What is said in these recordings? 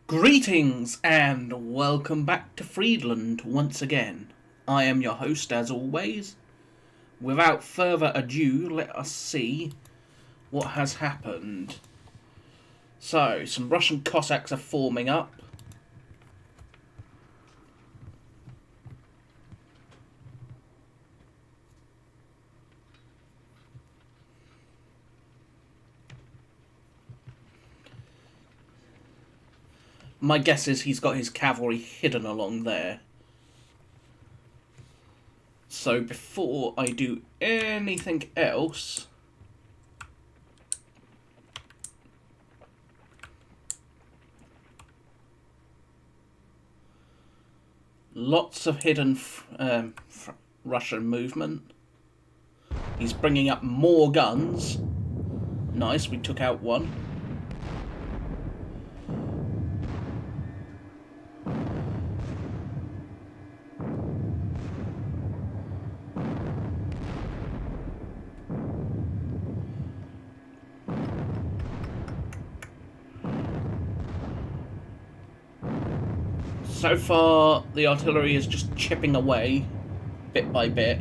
Greetings and welcome back to Friedland once again. I am your host as always. Without further ado, let us see what has happened. So, some Russian Cossacks are forming up. My guess is he's got his cavalry hidden along there. So before I do anything else, lots of hidden Russian movement. He's bringing up more guns. Nice, we took out one. So far, the artillery is just chipping away, bit by bit.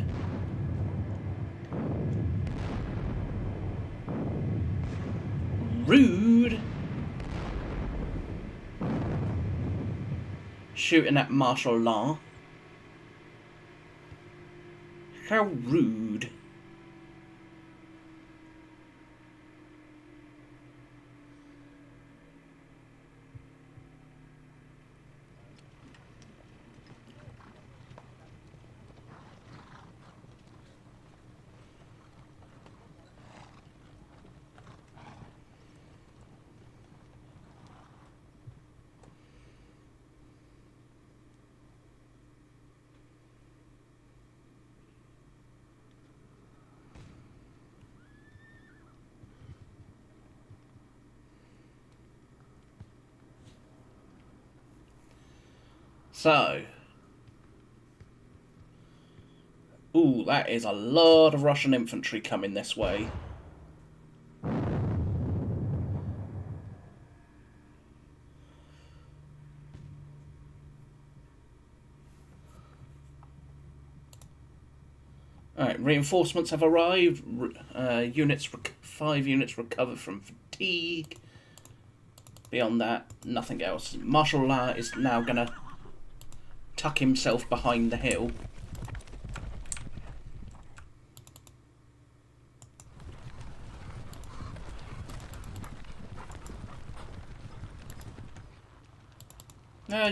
Rude! Shooting at martial law. How rude. So, ooh, that is a lot of Russian infantry coming this way. Alright, reinforcements have arrived. 5 units recovered from fatigue. Beyond that, nothing else. Marshal La is now going to tuck himself behind the hill.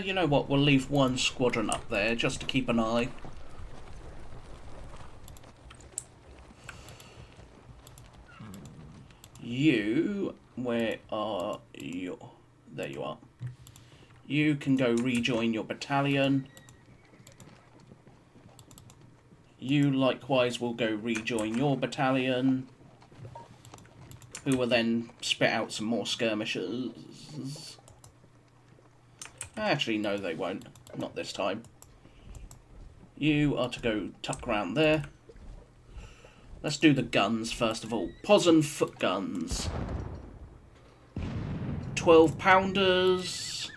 You know what, we'll leave one squadron up there just to keep an eye. You, where are you? There you are. You can go rejoin your battalion. You likewise will go rejoin your battalion, who will then spit out some more skirmishers. Actually, no, they won't. Not this time. You are to go tuck round there. Let's do the guns first of all. Posen foot guns. 12-pounders.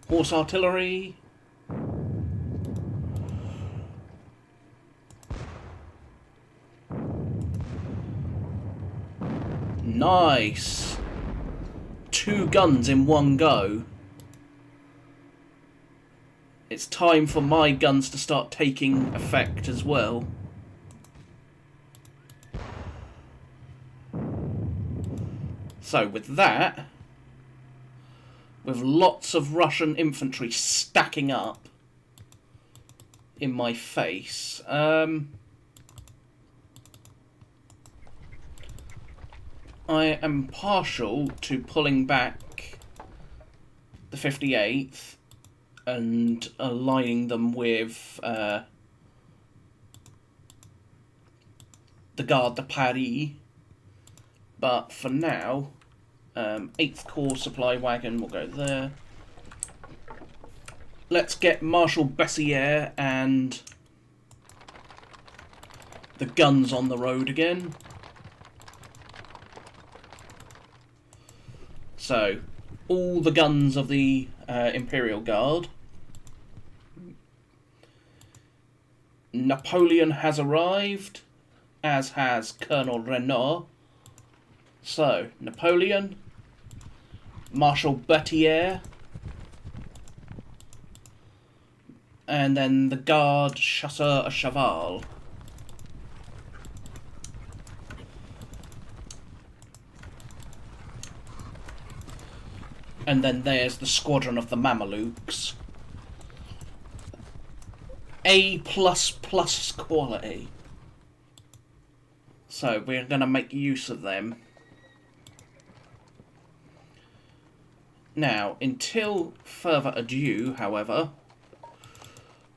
Horse artillery. Nice. 2 guns in one go. It's time for my guns to start taking effect as well. So with that, with lots of Russian infantry stacking up in my face, I am partial to pulling back the 58th and aligning them with the Garde de Paris. But for now, 8th Corps supply wagon will go there. Let's get Marshal Bessières and the guns on the road again. So, all the guns of the Imperial Guard. Napoleon has arrived, as has Colonel Renaud. So, Napoleon, Marshal Berthier, and then the Guard Chasseur à Cheval. And then there's the Squadron of the Mamelukes. A++ quality. So we're going to make use of them. Now, until further ado, however,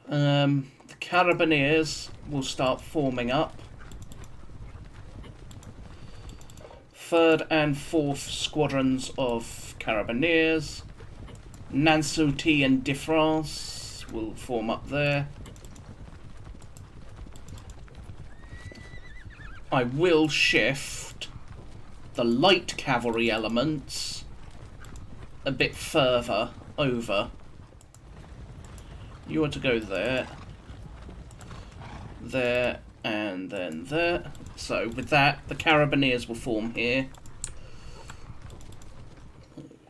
the Carabiniers will start forming up. 3rd and 4th Squadrons of Carabiniers. Nansouty and De France will form up there. I will shift the light cavalry elements a bit further over. You want to go there, there, and then there. So with that, the Carabiniers will form here.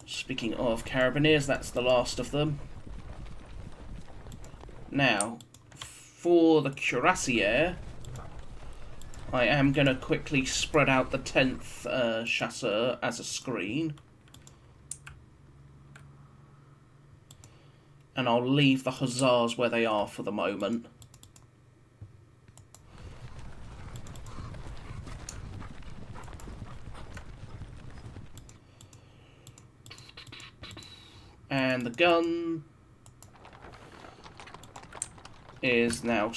Speaking of Carabiniers, that's the last of them. Now, for the Cuirassiers, I am going to quickly spread out the 10th Chasseur as a screen. And I'll leave the Hussars where they are for the moment. And the gun is now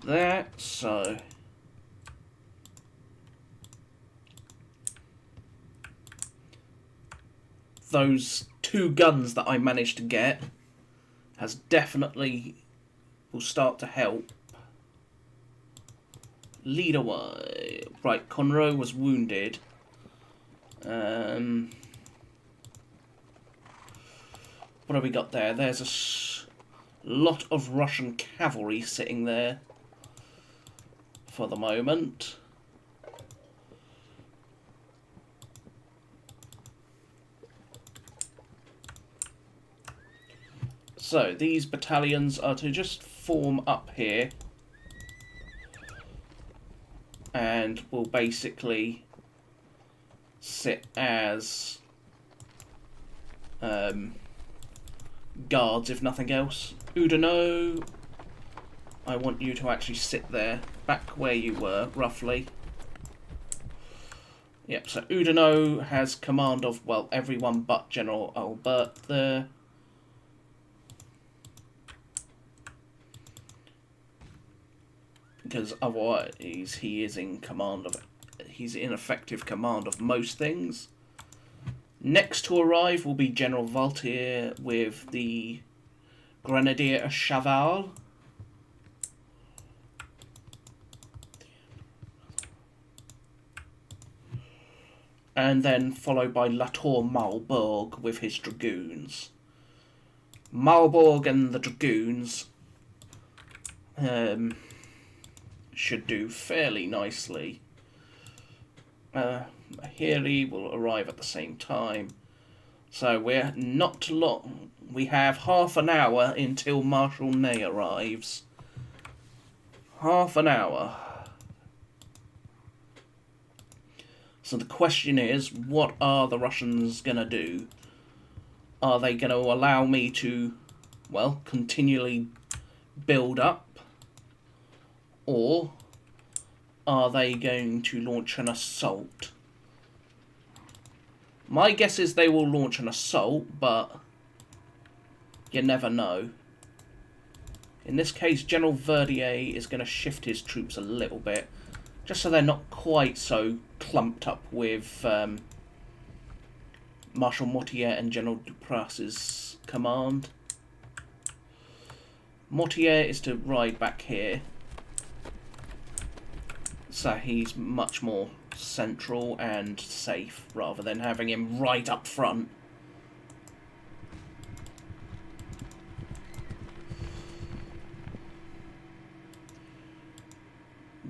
there, so those 2 guns that I managed to get has definitely will start to help. Leader wise, right, Conroe was wounded. What have we got there? There's a lot of Russian cavalry sitting there for the moment. So these battalions are to just form up here and will basically sit as guards, if nothing else. Oudinot, I want you to actually sit there, back where you were, roughly. Yep, so Oudinot has command of, well, everyone but General Albert there. Because otherwise he is in command of, he's in effective command of most things. Next to arrive will be General Valtier with the Grenadier à Cheval. And then followed by Latour Marbourg with his dragoons. Marbourg and the dragoons should do fairly nicely. Healy will arrive at the same time. So we're not long. We have half an hour until Marshal Ney arrives. Half an hour. So the question is, what are the Russians going to do? Are they going to allow me to, well, continually build up? Or are they going to launch an assault? My guess is they will launch an assault, but you never know. In this case, General Verdier is going to shift his troops a little bit, just so they're not quite so clumped up with Marshal Mortier and General Dupras's command. Mortier is to ride back here. So he's much more central and safe rather than having him right up front.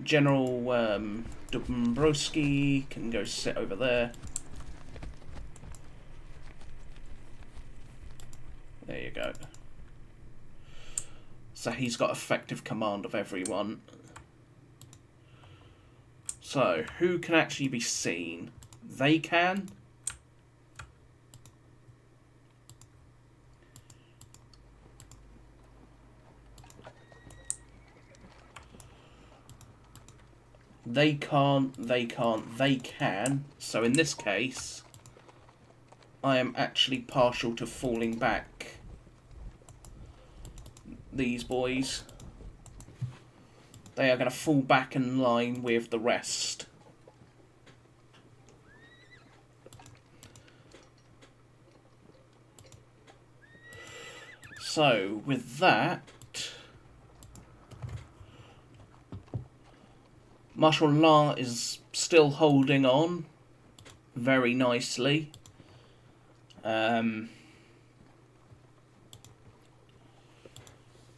General Dombrowski can go sit over there. There you go. So he's got effective command of everyone. So, who can actually be seen? They can. They can't, they can't, they can. So in this case, I am actually partial to falling back. These boys. They are going to fall back in line with the rest. So, with that, Marshal Law is still holding on very nicely.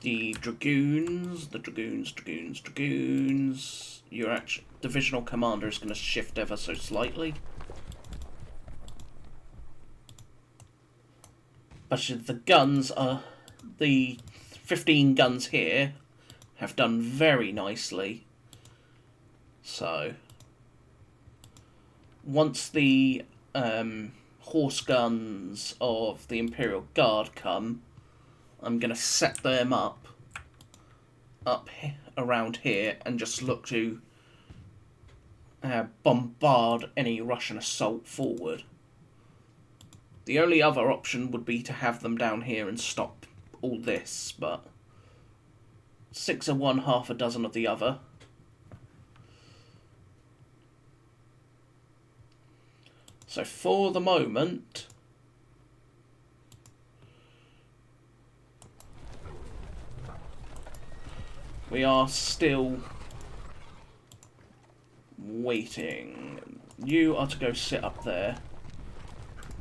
The Dragoons, your actual divisional commander is going to shift ever so slightly. But the guns are, the 15 guns here have done very nicely. So, once the horse guns of the Imperial Guard come, I'm going to set them up around here and just look to bombard any Russian assault forward. The only other option would be to have them down here and stop all this, but 6 of one, half a dozen of the other. So for the moment, we are still waiting. You are to go sit up there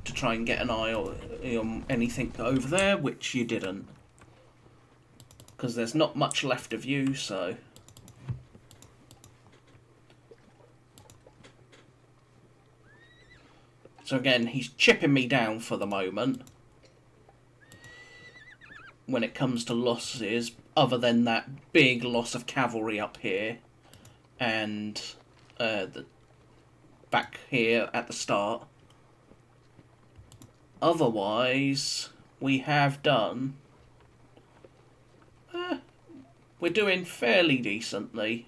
to try and get an eye on anything over there, which you didn't. Because there's not much left of you, so... So again, he's chipping me down for the moment when it comes to losses, other than that big loss of cavalry up here and back here at the start. Otherwise, we have done... we're doing fairly decently.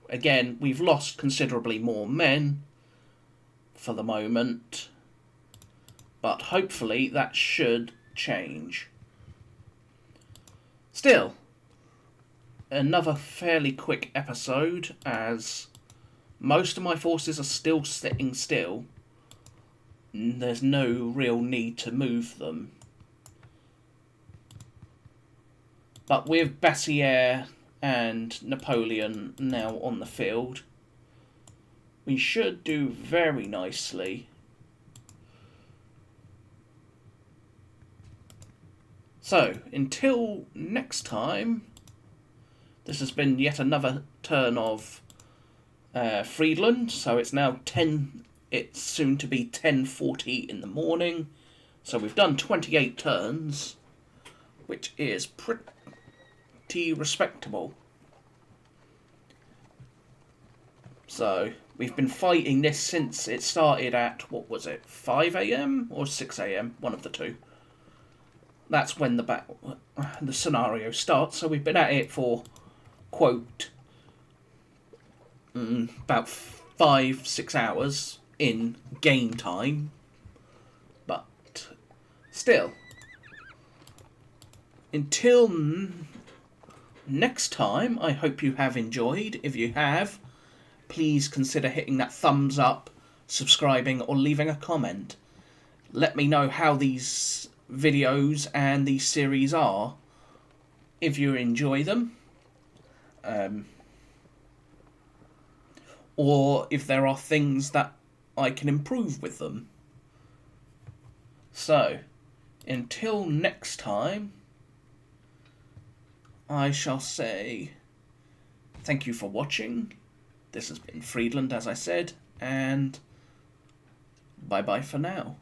Again, we've lost considerably more men for the moment, but hopefully that should change. Still, another fairly quick episode, as most of my forces are still sitting still. There's no real need to move them. But with Bessieres and Napoleon now on the field, we should do very nicely. So, until next time, this has been yet another turn of Friedland. So it's now it's soon to be 10:40 in the morning. So we've done 28 turns, which is pretty respectable. So, we've been fighting this since it started at, what was it, 5 AM or 6 AM? One of the two. That's when the scenario starts. So we've been at it for, quote, about 5-6 hours in game time. But still, until next time, I hope you have enjoyed. If you have, please consider hitting that thumbs up, subscribing, or leaving a comment. Let me know how these videos and these series are, if you enjoy them. or if there are things that I can improve with them. So, until next time, I shall say thank you for watching. This has been Friedland, as I said, and bye-bye for now.